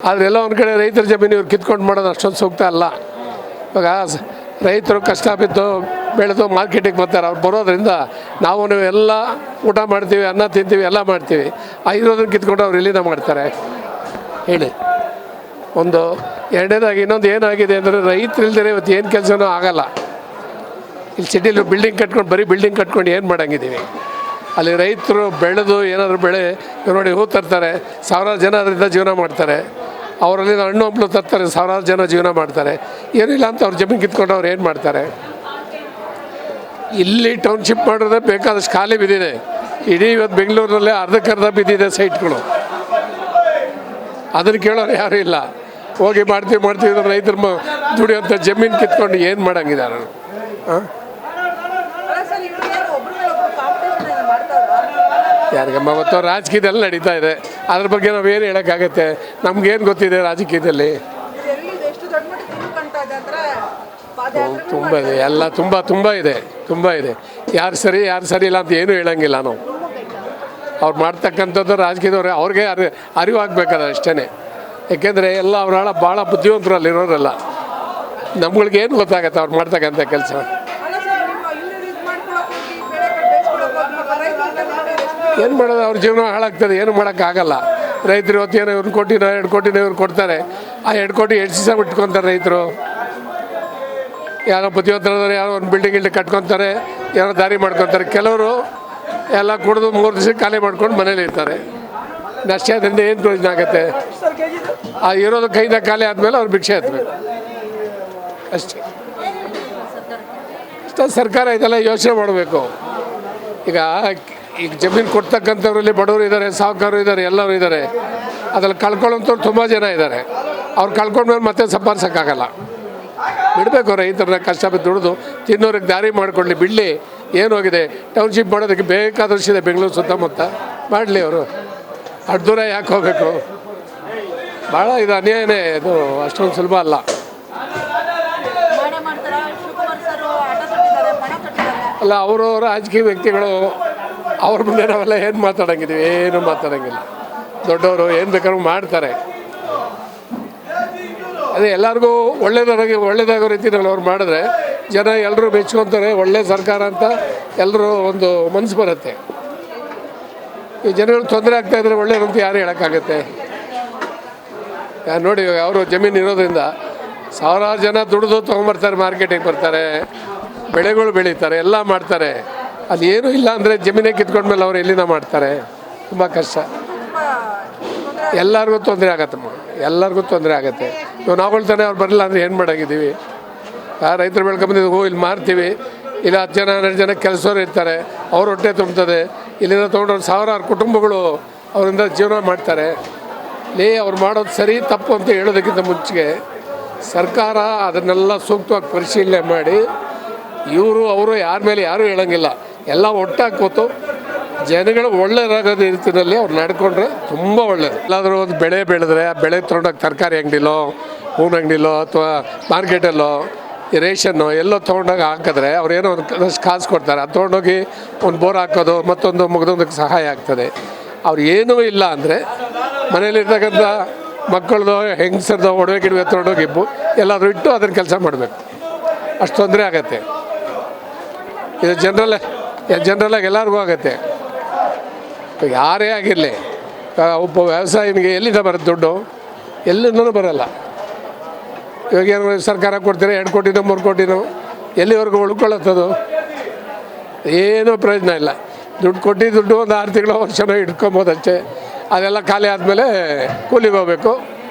ಆದರೆ ಎಲ್ಲ ಒಂದು ಕಡೆ ರೈತರ ಜಮೀನು ಇವ್ರು ಕಿತ್ಕೊಂಡು ಮಾಡೋದು ಅಷ್ಟೊಂದು ಸೂಕ್ತ ಅಲ್ಲ. ಇವಾಗ ರೈತರು ಕಷ್ಟ ಬಿದ್ದು ಬೆಳೆದು ಮಾರ್ಕೆಟಿಗೆ ಬರ್ತಾರೆ. ಅವ್ರು ಬರೋದ್ರಿಂದ ನಾವು ಎಲ್ಲ ಊಟ ಮಾಡ್ತೀವಿ, ಅನ್ನ ತಿಂತೀವಿ, ಎಲ್ಲ ಮಾಡ್ತೀವಿ. ಇರೋದನ್ನು ಕಿತ್ಕೊಂಡು ಅವ್ರು ಎಲ್ಲಿಂದ ಮಾಡ್ತಾರೆ ಹೇಳಿ? ಒಂದು ಎರಡನೇದಾಗಿ ಇನ್ನೊಂದು ಏನಾಗಿದೆ ಅಂದರೆ ರೈತರು ಇಲ್ದೇ ಇವತ್ತು ಏನು ಕೆಲಸನೂ ಆಗಲ್ಲ. ಇಲ್ಲಿ ಸಿಟಿಲಿ ಬಿಲ್ಡಿಂಗ್ ಕಟ್ಕೊಂಡು ಬರೀ ಬಿಲ್ಡಿಂಗ್ ಕಟ್ಕೊಂಡು ಏನು ಮಾಡೋಂಗಿದ್ದೀವಿ? ಅಲ್ಲಿ ರೈತರು ಬೆಳೆದು ಏನಾದರೂ ಬೆಳೆ ನೋಡಿ ಹೂ ತರ್ತಾರೆ, ಸಾವಿರಾರು ಜನ ಅದರಿಂದ ಜೀವನ ಮಾಡ್ತಾರೆ. ಅವರಲ್ಲಿ ಹಣ್ಣು ಹಂಪಲು ತರ್ತಾರೆ, ಸಾವಿರಾರು ಜನ ಜೀವನ ಮಾಡ್ತಾರೆ. ಏನಿಲ್ಲ ಅಂತ ಅವ್ರು ಜಮೀನು ಕಿತ್ಕೊಂಡು ಅವ್ರು ಏನು ಮಾಡ್ತಾರೆ? ಇಲ್ಲಿ ಟೌನ್ಶಿಪ್ ಮಾಡಿದ್ರೆ ಬೇಕಾದಷ್ಟು ಖಾಲಿ ಬಿದ್ದಿದೆ. ಇಡೀ ಇವತ್ತು ಬೆಂಗಳೂರಿನಲ್ಲೇ ಅರ್ಧಕ್ಕರ್ಧ ಬಿದ್ದಿದೆ ಸೈಟ್ಗಳು. ಅದನ್ನು ಕೇಳೋರು ಯಾರೂ ಇಲ್ಲ. ಹೋಗಿ ಮಾಡ್ತೀವಿ ರೈತರು ದುಡಿಯೋಂಥ ಜಮೀನು ಕಿತ್ಕೊಂಡು ಏನು ಮಾಡೋಂಗಿದ್ದಾರೆ? ಹಾಂ, ಯಾರಿಗಮ್ಮ ಗೊತ್ತೋ? ರಾಜಕೀಯದಲ್ಲಿ ನಡೀತಾ ಇದೆ, ಅದ್ರ ಬಗ್ಗೆ ನಾವೇನು ಹೇಳೋಕ್ಕಾಗತ್ತೆ? ನಮಗೇನು ಗೊತ್ತಿದೆ ರಾಜಕೀಯದಲ್ಲಿ? ತುಂಬ ಇದೆ, ಎಲ್ಲ ತುಂಬ ಇದೆ. ಯಾರು ಸರಿ ಇಲ್ಲ ಅಂತ ಏನೂ ಹೇಳೋಂಗಿಲ್ಲ ನಾವು. ಅವ್ರು ಮಾಡ್ತಕ್ಕಂಥದ್ದು ರಾಜಕೀಯದವ್ರೆ, ಅವ್ರಿಗೆ ಅರಿವಾಗಬೇಕದ ಅಷ್ಟೇ. ಯಾಕೆಂದರೆ ಎಲ್ಲ ಅವರ ಭಾಳ ಬುದ್ಧಿವಂತರಲ್ಲಿರೋರಲ್ಲ. ನಮ್ಗಳಿಗೇನು ಗೊತ್ತಾಗತ್ತೆ ಅವ್ರು ಮಾಡ್ತಕ್ಕಂಥ ಕೆಲಸ? ಏನು ಮಾಡೋದು? ಅವ್ರ ಜೀವನ ಹಾಳಾಗ್ತದೆ, ಏನು ಮಾಡೋಕ್ಕಾಗಲ್ಲ. ರೈತರು ಇವತ್ತೇನೋ 1 ಕೋಟಿನ 2 ಕೋಟಿನ ಇವ್ರು ಕೊಡ್ತಾರೆ. ಆ 2 ಕೋಟಿ 2 ದಿವಸ ಬಿಟ್ಕೊತಾರೆ ರೈತರು. ಯಾರೋ ಬುದ್ಧಿವಂತರಾದ್ರೆ ಯಾರೋ ಒಂದು ಬಿಲ್ಡಿಂಗ್ ಕಟ್ಕೊತಾರೆ, ಏನೋ ದಾರಿ ಮಾಡ್ಕೊತಾರೆ. ಕೆಲವರು ಎಲ್ಲ ಕುಡಿದು 3 ದಿವಸಕ್ಕೆ ಖಾಲಿ ಮಾಡ್ಕೊಂಡು ಮನೇಲಿ ಇರ್ತಾರೆ. ನಷ್ಟ ಅದರಿಂದ ಏನು ಪ್ರಯೋಜನ ಆಗುತ್ತೆ? ಆ ಇರೋದು ಕೈದ ಖಾಲಿ ಆದಮೇಲೆ ಅವ್ರು ಭಿಕ್ಷೆ ಹತ್ತಬೇಕು ಅಷ್ಟೇ. ಸರ್ಕಾರ ಇದೆಲ್ಲ ಯೋಚನೆ ಮಾಡಬೇಕು. ಈಗ ಜಮೀನು ಕೊಡ್ತಕ್ಕಂಥವ್ರಲ್ಲಿ ಬಡವರು ಇದ್ದಾರೆ, ಸಾಹುಕಾರರು ಇದ್ದಾರೆ, ಎಲ್ಲರೂ ಇದ್ದಾರೆ. ಅದ್ರಲ್ಲಿ ಕಳ್ಕೊಳ್ಳೋಂಥವ್ರು ತುಂಬ ಜನ ಇದ್ದಾರೆ. ಅವ್ರು ಕಳ್ಕೊಂಡ್ಮೇಲೆ ಮತ್ತೆ ಸಂಪಾದಿಸೋಕ್ಕಾಗಲ್ಲ. ಬಿಡಬೇಕು ರೈತರನ್ನ ಕಷ್ಟ ಬಿದ್ದು ದುಡಿದು ತಿನ್ನೋರಿಗೆ ದಾರಿ ಮಾಡಿಕೊಳ್ಳಿ, ಬಿಡಲಿ. ಏನೋಗಿದೆ ಟೌನ್ಶಿಪ್ ಮಾಡೋದಕ್ಕೆ ಬೇಕಾದಷ್ಟಿದೆ ಬೆಂಗಳೂರು ಸುತ್ತಮುತ್ತ, ಮಾಡಲಿ. ಅವರು ಅಷ್ಟು ದೂರ ಯಾಕೆ ಹೋಗಬೇಕು? ಭಾಳ ಇದು ಅನ್ಯಾಯನೇ, ಇದು ಅಷ್ಟೊಂದು ಸುಲಭ ಅಲ್ಲ. ಅಲ್ಲ, ಅವರು ರಾಜಕೀಯ ವ್ಯಕ್ತಿಗಳು, ಅವ್ರ ಮುಂದೆ ನಾವೆಲ್ಲ ಏನು ಮಾತಾಡೋಂಗಿದ್ದೀವಿ? ಏನು ಮಾತಾಡೋಂಗಿಲ್ಲ. ದೊಡ್ಡವರು ಏನು ಬೇಕಾದ್ರೂ ಮಾಡ್ತಾರೆ. ಅದೇ ಎಲ್ಲರಿಗೂ ಒಳ್ಳೇದಾಗೋ ರೀತಿಯಲ್ಲಿ ಅವ್ರು ಮಾಡಿದ್ರೆ ಜನ ಎಲ್ಲರೂ ಮೆಚ್ಕೊತಾರೆ. ಒಳ್ಳೆ ಸರ್ಕಾರ ಅಂತ ಎಲ್ಲರೂ ಒಂದು ಮನಸ್ಸು ಬರುತ್ತೆ. ಈ ಜನಗಳು ತೊಂದರೆ ಆಗ್ತಾಯಿದ್ರೆ ಒಳ್ಳೇದಂತ ಯಾರು ಹೇಳೋಕ್ಕಾಗತ್ತೆ? ನೋಡಿ, ಅವರು ಜಮೀನು ಇರೋದ್ರಿಂದ ಸಾವಿರಾರು ಜನ ದುಡಿದು ತೊಗೊಂಬರ್ತಾರೆ, ಮಾರ್ಕೆಟಿಗೆ ಬರ್ತಾರೆ, ಬೆಳೆಗಳು ಬೆಳೀತಾರೆ, ಎಲ್ಲ ಮಾಡ್ತಾರೆ. ಅದು ಏನೂ ಇಲ್ಲ ಅಂದರೆ ಜಮೀನೇ ಕಿತ್ಕೊಂಡ್ಮೇಲೆ ಅವ್ರು ಎಲ್ಲಿಂದ ಮಾಡ್ತಾರೆ? ತುಂಬ ಕಷ್ಟ. ಎಲ್ಲರಿಗೂ ತೊಂದರೆ ಆಗತ್ತಮ್ಮ, ಎಲ್ಲರಿಗೂ ತೊಂದರೆ ಆಗುತ್ತೆ. ನಾವುಗಳು ತಾನೇ ಅವ್ರು ಬರಲಿಲ್ಲ ಅಂದರೆ ಏನು ಮಾಡೋಂಗಿದ್ದೀವಿ? ರೈತರು ಬೆಳ್ಕೊಂಬಂದಿದ್ದು ಇಲ್ಲಿ ಮಾರ್ತೀವಿ. ಇಲ್ಲ 10 ಜನ 12 ಜನ ಕೆಲಸದವ್ರು ಇರ್ತಾರೆ, ಅವ್ರ ಹೊಟ್ಟೆ ತುಂಬ್ತದೆ. ಇಲ್ಲಿಂದ ತೊಗೊಂಡು ಸಾವಿರಾರು ಕುಟುಂಬಗಳು ಅವರಿಂದ ಜೀವನ ಮಾಡ್ತಾರೆ. ಅವ್ರು ಮಾಡೋದು ಸರಿ ತಪ್ಪು ಅಂತ ಹೇಳೋದಕ್ಕಿಂತ ಮುಂಚೆ ಸರ್ಕಾರ ಅದನ್ನೆಲ್ಲ ಸೂಕ್ತವಾಗಿ ಪರಿಶೀಲನೆ ಮಾಡಿ, ಅವರು ಯಾರ ಮೇಲೆ ಯಾರೂ ಹೇಳೋಂಗಿಲ್ಲ, ಎಲ್ಲ ಒಟ್ಟಾಗಿ ಕೂತು ಜನಗಳು ಒಳ್ಳೆಯದಾಗೋದು ರೀತಿಯಲ್ಲಿ ಅವ್ರು ನಡ್ಕೊಂಡ್ರೆ ತುಂಬ ಒಳ್ಳೆಯದು. ಎಲ್ಲಾದರೂ ಒಂದು ಬೆಳೆ ಬೆಳೆದ್ರೆ ಆ ಬೆಳೆ ತೊಗೊಂಡೋಗಿ ತರಕಾರಿ ಅಂಗಡಿಲೋ, ಹೂವಿನ ಅಂಗಡಿಲೋ ಅಥವಾ ಮಾರ್ಕೆಟಲ್ಲೋ ರೇಷನ್ನು ಎಲ್ಲೋ ತೊಗೊಂಡೋಗಿ ಹಾಕಿದ್ರೆ ಅವ್ರೇನೋ ಒಂದಷ್ಟು ಕಾಸು ಕೊಡ್ತಾರೆ. ಅದು ತೊಗೊಂಡೋಗಿ ಒಂದು ಬೋರ್ ಹಾಕೋದು, ಮತ್ತೊಂದು ಮುಗಿದೊಂದಕ್ಕೆ ಸಹಾಯ ಆಗ್ತದೆ. ಅವ್ರು ಏನೂ ಇಲ್ಲ ಅಂದರೆ ಮನೇಲಿರ್ತಕ್ಕಂಥ ಮಕ್ಕಳದು ಹೆಂಗಸರ್ದು ಒಡವೆ ಗಿಡವೆ ತೊಗೊಂಡೋಗಿ ಎಲ್ಲಾದರೂ ಇಟ್ಟು ಅದನ್ನು ಕೆಲಸ ಮಾಡಬೇಕು. ಅಷ್ಟು ತೊಂದರೆ ಆಗತ್ತೆ. ಇದು ಜನರಲ್ಲಾಗಿ ಎಲ್ಲರಿಗೂ ಆಗುತ್ತೆ. ಯಾರೇ ಆಗಿರಲಿ, ಒಬ್ಬ ವ್ಯವಸಾಯಿನಿಗೆ ಎಲ್ಲಿಂದ ಬರುತ್ತೆ ದುಡ್ಡು? ಎಲ್ಲಿಂದನೂ ಬರೋಲ್ಲ. ಇವಾಗ ಏನು ಸರ್ಕಾರ ಕೊಡ್ತೀರಾ 2 ಕೋಟಿನೋ 3 ಕೋಟಿನೋ, ಎಲ್ಲಿವರೆಗೂ ಉಳ್ಕೊಳ್ಳೋದು? ಏನೂ ಪ್ರಯೋಜನ ಇಲ್ಲ. ದುಡ್ಡು ಒಂದು 6 ತಿಂಗಳು ವರ್ಷನೋ ಇಟ್ಕೊಬೋದು ಅಷ್ಟೇ. ಅದೆಲ್ಲ ಖಾಲಿ ಆದಮೇಲೆ ಕೂಲಿಗೆ ಹೋಗ್ಬೇಕು,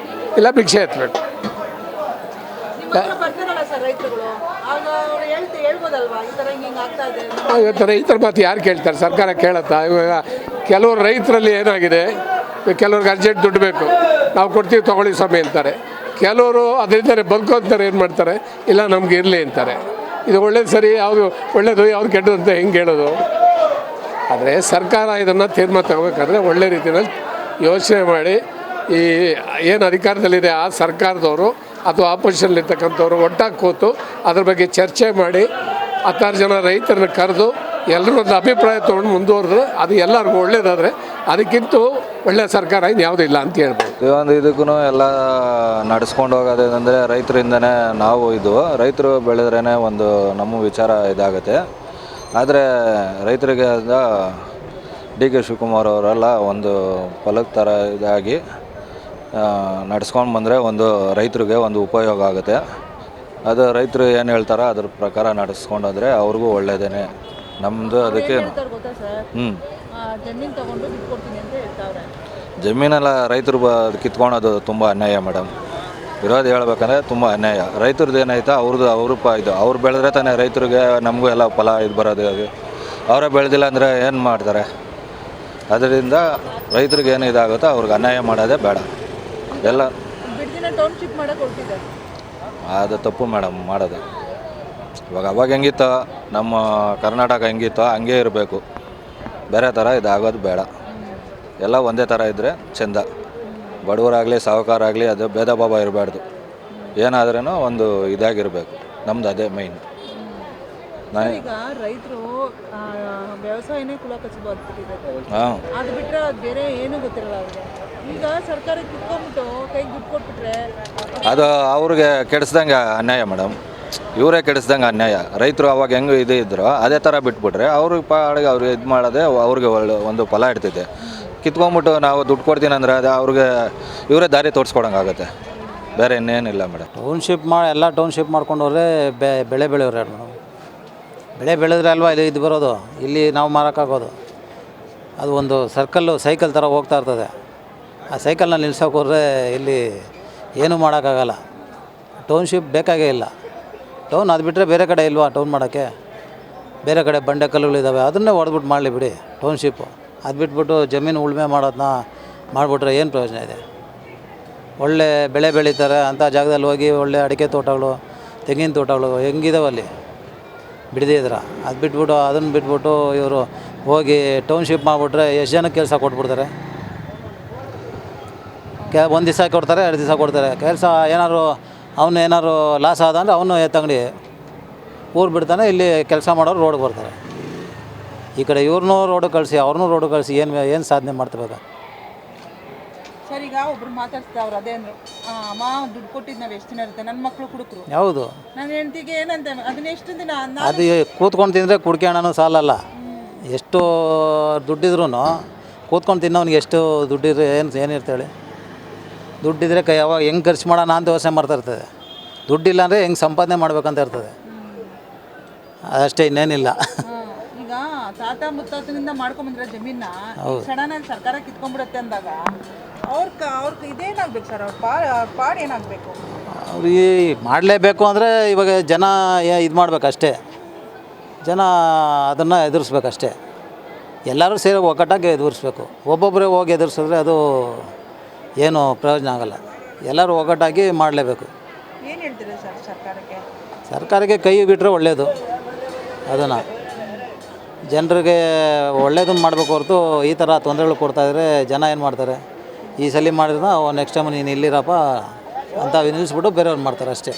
ಇಲ್ಲ ಭಿಕ್ಷೆ ಎತ್ತಬೇಕು. ಇವತ್ತು ರೈತರ ಮಾತು ಯಾರು ಕೇಳ್ತಾರೆ? ಸರ್ಕಾರ ಕೇಳುತ್ತಾ? ಇವಾಗ ಕೆಲವರು ರೈತರಲ್ಲಿ ಏನಾಗಿದೆ, ಕೆಲವ್ರಿಗೆ ಅರ್ಜೆಂಟ್ ದುಡ್ಡು ಬೇಕು, ನಾವು ಕೊಡ್ತೀವಿ ತೊಗೊಳ್ಳಿ ಸ್ವಾಮಿ ಅಂತಾರೆ. ಕೆಲವರು ಅದರಿಂದಲೇ ಬದುಕೋಂತಾರೆ, ಏನು ಮಾಡ್ತಾರೆ, ಇಲ್ಲ ನಮ್ಗೆ ಇರಲಿ ಅಂತಾರೆ. ಇದು ಒಳ್ಳೇದು ಸರಿ, ಯಾವುದು ಒಳ್ಳೇದು ಯಾವುದು ಕೆಟ್ಟದು ಅಂತ ಹೆಂಗೆ ಹೇಳೋದು? ಆದರೆ ಸರ್ಕಾರ ಇದನ್ನು ತೀರ್ಮಾನ ತಗೋಬೇಕಾದ್ರೆ ಒಳ್ಳೆ ರೀತಿಯಲ್ಲಿ ಯೋಚನೆ ಮಾಡಿ, ಈ ಏನು ಅಧಿಕಾರದಲ್ಲಿದೆ ಆ ಸರ್ಕಾರದವರು ಅಥವಾ ಆಪೋಸಿಷನ್ಲಿರ್ತಕ್ಕಂಥವ್ರು ಒಟ್ಟಾಗಿ ಕೂತು ಅದ್ರ ಬಗ್ಗೆ ಚರ್ಚೆ ಮಾಡಿ 16 ಜನ ರೈತರನ್ನ ಕರೆದು ಎಲ್ಲರೂ ಒಂದು ಅಭಿಪ್ರಾಯ ತೊಗೊಂಡು ಮುಂದುವರೆದ್ರೆ ಅದು ಎಲ್ಲರಿಗೂ ಒಳ್ಳೇದಾದರೆ, ಅದಕ್ಕಿಂತ ಒಳ್ಳೆಯ ಸರ್ಕಾರ ಇನ್ಯಾವುದೂ ಇಲ್ಲ ಅಂತ ಹೇಳ್ಬೋದು. ಈ ಒಂದು ಇದಕ್ಕೂ ಎಲ್ಲ ನಡೆಸ್ಕೊಂಡು ಹೋಗೋದೇನೆಂದರೆ ರೈತರಿಂದನೇ ನಾವು ರೈತರು ಬೆಳೆದ್ರೇ ಒಂದು ನಮ್ಮ ವಿಚಾರ ಇದಾಗುತ್ತೆ. ಆದರೆ ರೈತರಿಗೆ ಡಿ ಕೆ ಶಿವಕುಮಾರ್ ಅವರೆಲ್ಲ ಒಂದು ಫಲಕ ಥರ ಇದಾಗಿ ನಡೆಸ್ಕೊಂಡು ಬಂದರೆ ಒಂದು ರೈತರಿಗೆ ಒಂದು ಉಪಯೋಗ ಆಗುತ್ತೆ. ಅದು ರೈತರು ಏನು ಹೇಳ್ತಾರೋ ಅದ್ರ ಪ್ರಕಾರ ನಡೆಸ್ಕೊಂಡೋದ್ರೆ ಅವ್ರಿಗೂ ಒಳ್ಳೆಯದೇ. ನಮ್ಮದು ಅದಕ್ಕೆ ಜಮೀನೆಲ್ಲ ರೈತರು ಕಿತ್ಕೊಳೋದು ತುಂಬ ಅನ್ಯಾಯ ಮೇಡಮ್. ಇರೋದು ಹೇಳ್ಬೇಕಂದ್ರೆ ತುಂಬ ಅನ್ಯಾಯ. ರೈತರದ್ದು ಏನಾಯ್ತು ಅವ್ರು ಬೆಳೆದ್ರೆ ತಾನೇ ರೈತರಿಗೆ ನಮಗೂ ಎಲ್ಲ ಫಲ ಬರೋದು. ಅವರೇ ಬೆಳೆದಿಲ್ಲ ಅಂದರೆ ಏನು ಮಾಡ್ತಾರೆ? ಅದರಿಂದ ರೈತರಿಗೆ ಏನು ಇದಾಗುತ್ತೋ ಅವ್ರಿಗೆ ಅನ್ಯಾಯ ಮಾಡೋದೇ ಬೇಡ. ಎಲ್ಲ ಅದು ತಪ್ಪು ಮೇಡಮ್ ಮಾಡೋದು. ಅವಾಗ ಹೆಂಗಿತ್ತೋ ನಮ್ಮ ಕರ್ನಾಟಕ ಹೆಂಗಿತ್ತೋ ಹಂಗೆ ಇರಬೇಕು. ಬೇರೆ ಥರ ಇದಾಗೋದು ಬೇಡ. ಎಲ್ಲ ಒಂದೇ ಥರ ಇದ್ದರೆ ಚೆಂದ. ಬಡವರಾಗಲಿ ಸಾಹುಕಾರಾಗಲಿ ಅದು ಭೇದ ಭಾವ ಇರಬಾರ್ದು. ಏನಾದ್ರೂ ಒಂದು ಇದಾಗಿರಬೇಕು. ನಮ್ದು ಅದೇ ಮೈನ್. ಈಗ ರೈತರು ವ್ಯವಸಾಯನೇ ಕುಲ ಕಸುಬು ಆಗ್ಬಿಟ್ಟಿದೆ. ಅದು ಬಿಟ್ಟರೆ ಅದು ಬೇರೆ ಏನೂ ಗೊತ್ತಿರಲ್ಲ ಅವ್ರಿಗೆ. ಈಗ ಸರ್ಕಾರಕ್ಕೆ ಕಿತ್ಕೊಂಡ್ಬಿಟ್ಟು ಕೈಗೆ ದುಡ್ಡು ಕೊಟ್ಬಿಟ್ರೆ ಅದು ಅವ್ರಿಗೆ ಕೆಡಿಸ್ದಂಗೆ ಅನ್ಯಾಯ ಮೇಡಮ್. ಇವರೇ ಕೆಡಿಸ್ದಂಗೆ ಅನ್ಯಾಯ. ರೈತರು ಅವಾಗ ಹೆಂಗೆ ಇದ್ರೋ ಅದೇ ಥರ ಬಿಟ್ಬಿಟ್ರೆ ಅವ್ರಿಗೆ ಪಾಡಿಗೆ ಅವ್ರಿಗೆ ಇದು ಮಾಡೋದೇ ಅವ್ರಿಗೆ ಒಂದು ಫಲ ಇಡ್ತೈತೆ. ಕಿತ್ಕೊಂಡ್ಬಿಟ್ಟು ನಾವು ದುಡ್ಡು ಕೊಡ್ತೀನಿ ಅಂದರೆ ಅದು ಅವ್ರಿಗೆ ಇವರೇ ದಾರಿ ತೋರಿಸ್ಕೊಡಂಗಾಗುತ್ತೆ. ಬೇರೆ ಇನ್ನೇನಿಲ್ಲ ಮೇಡಮ್. ಎಲ್ಲ ಟೌನ್ಶಿಪ್ ಮಾಡ್ಕೊಂಡವ್ರೆ ಬೆಳೆ ಬೆಳೆಯೋರು ಮೇಡಮ್. ಬೆಳೆ ಬೆಳೆದ್ರೆ ಅಲ್ವಾ ಇದು ಬರೋದು. ಇಲ್ಲಿ ನಾವು ಮಾರೋಕ್ಕಾಗೋದು. ಅದು ಒಂದು ಸೈಕಲ್ ಥರ ಹೋಗ್ತಾ ಇರ್ತದೆ. ಆ ಸೈಕಲ್ನ ನಿಲ್ಸೋಕೆ ಹೋದರೆ ಇಲ್ಲಿ ಏನೂ ಮಾಡೋಕ್ಕಾಗಲ್ಲ. ಟೌನ್ಶಿಪ್ ಬೇಕಾಗೇ ಇಲ್ಲ. ಟೌನ್ ಅದು ಬಿಟ್ಟರೆ ಬೇರೆ ಕಡೆ ಇಲ್ವಾ ಟೌನ್ ಮಾಡೋಕ್ಕೆ? ಬೇರೆ ಕಡೆ ಬಂಡೆ ಕಲ್ಲುಗಳಿದ್ದಾವೆ, ಅದನ್ನೇ ಹೊಡೆದ್ಬಿಟ್ಟು ಮಾಡಲಿ ಬಿಡಿ ಟೌನ್ಶಿಪ್ಪು. ಅದು ಬಿಟ್ಬಿಟ್ಟು ಜಮೀನು ಉಳುಮೆ ಮಾಡೋದನ್ನ ಮಾಡಿಬಿಟ್ರೆ ಏನು ಪ್ರಯೋಜನ ಇದೆ? ಒಳ್ಳೆ ಬೆಳೆ ಬೆಳೀತಾರೆ ಅಂಥ ಜಾಗದಲ್ಲಿ ಹೋಗಿ ಒಳ್ಳೆ ಅಡಿಕೆ ತೋಟಗಳು, ತೆಂಗಿನ ತೋಟಗಳು ಹೆಂಗಿದಾವೆ ಅಲ್ಲಿ ಬಿಡದಿದ್ರೆ. ಅದು ಬಿಟ್ಬಿಟ್ಟು ಅದನ್ನು ಬಿಟ್ಬಿಟ್ಟು ಇವರು ಹೋಗಿ ಟೌನ್ಶಿಪ್ ಮಾಡಿಬಿಟ್ರೆ ಎಷ್ಟು ಜನಕ್ಕೆ ಕೆಲಸ ಕೊಟ್ಬಿಡ್ತಾರೆ? ಒಂದು ದಿವಸ ಕೊಡ್ತಾರೆ, 2 ದಿವಸ ಕೊಡ್ತಾರೆ. ಕೆಲಸ ಏನಾದ್ರು ಲಾಸ್ ಆದ ಅಂದರೆ ಅವನು ಎತ್ತಂಗಡಿ ಊರು ಬಿಡ್ತಾನೆ. ಇಲ್ಲಿ ಕೆಲಸ ಮಾಡೋರು ರೋಡ್ಗೆ ಬರ್ತಾರೆ. ಈ ಕಡೆ ಇವ್ರನ್ನೂ ರೋಡಿಗೆ ಕಳಿಸಿ ಅವ್ರನ್ನೂ ರೋಡಿಗೆ ಕಳಿಸಿ ಏನು ಸಾಧನೆ ಮಾಡ್ತಬೇಕು? ಸರ್, ಈಗ ಒಬ್ರು ಮಾತಾಡ್ತಾರೆ, ಅವ್ರು ಅದೇ ಅಂದರು, ಅಮ್ಮ ದುಡ್ಡು ಕೊಟ್ಟಿದ್ದು ನಾವು ಎಷ್ಟು ದಿನ ಇರುತ್ತೆ, ನನ್ನ ಮಕ್ಕಳು ಕುಡುಕರು. ಹೌದು, ನನ್ನ ಹೆಂಡತಿಗೆ ಏನಂತ ಅದನ್ನ ಎಷ್ಟು ದಿನ ಅದು ಕೂತ್ಕೊಂಡು ತಿಂದರೆ ಕುಡ್ಕೋಣನೂ ಸಾಲಲ್ಲ. ಎಷ್ಟು ದುಡ್ಡಿದ್ರೂ ಕೂತ್ಕೊಂಡು ತಿನ್ನೋನಿಗೆ ಎಷ್ಟು ದುಡ್ಡಿದ್ರೆ ಏನಿರ್ತೇಳಿ? ದುಡ್ಡಿದ್ರೆ ಯಾವಾಗ ಹೆಂಗೆ ಖರ್ಚು ಮಾಡೋಣ ಅಂತ ಯೋಚನೆ ಮಾಡ್ತಾ ಇರ್ತದೆ. ದುಡ್ಡಿಲ್ಲ ಅಂದರೆ ಹೆಂಗೆ ಸಂಪಾದನೆ ಮಾಡ್ಬೇಕಂತ ಇರ್ತದೆ. ಅಷ್ಟೇ, ಇನ್ನೇನಿಲ್ಲ. ಈಗ ತಾತ ಮುತ್ತಾತನಿಂದ ಮಾಡ್ಕೊಂಬಂದ್ರೆ ಜಮೀನ ಸಡನ್ ಆಗಿ ಸರ್ಕಾರ ಕಿತ್ಕೊಂಡ್ಬಿಡುತ್ತೆ ಅಂದಾಗ ಅವ್ರ ಇದೇನಾಗಬೇಕು ಸರ್? ಅವ್ರ ಪಾಡ್ ಏನಾಗಬೇಕು? ಅವ್ರಿಗೆ ಮಾಡಲೇಬೇಕು ಅಂದರೆ ಇವಾಗ ಜನ ಇದು ಮಾಡಬೇಕಷ್ಟೇ. ಜನ ಅದನ್ನು ಎದುರಿಸ್ಬೇಕಷ್ಟೇ. ಎಲ್ಲರೂ ಸೇರಿ ಒಗ್ಗಟ್ಟಾಗಿ ಎದುರಿಸ್ಬೇಕು. ಒಬ್ಬೊಬ್ಬರೇ ಹೋಗಿ ಎದುರಿಸಿದ್ರೆ ಅದು ಏನು ಪ್ರಯೋಜನ ಆಗೋಲ್ಲ. ಎಲ್ಲರೂ ಒಗ್ಗಟ್ಟಾಗಿ ಮಾಡಲೇಬೇಕು. ಏನು ಹೇಳ್ತೀರಾ ಸರ್ ಸರ್ಕಾರಕ್ಕೆ ಕೈ ಬಿಟ್ಟರೆ ಒಳ್ಳೆಯದು. ಅದನ್ನು ಜನರಿಗೆ ಒಳ್ಳೇದನ್ನು ಮಾಡಬೇಕು ಹೊರತು ಈ ಥರ ತೊಂದರೆಗಳು ಕೊಡ್ತಾಯಿದ್ರೆ ಜನ ಏನು ಮಾಡ್ತಾರೆ? ಈ ಸಲ ಮಾಡಿದ್ರೆ ನೆಕ್ಸ್ಟ್ ಟೈಮ್ ನೀನು ಇಲ್ಲಿರಪ್ಪ ಅಂತ ನಿಲ್ಲಿಸ್ಬಿಟ್ಟು ಬೇರೆಯವ್ರು ಮಾಡ್ತಾರೆ ಅಷ್ಟೇ.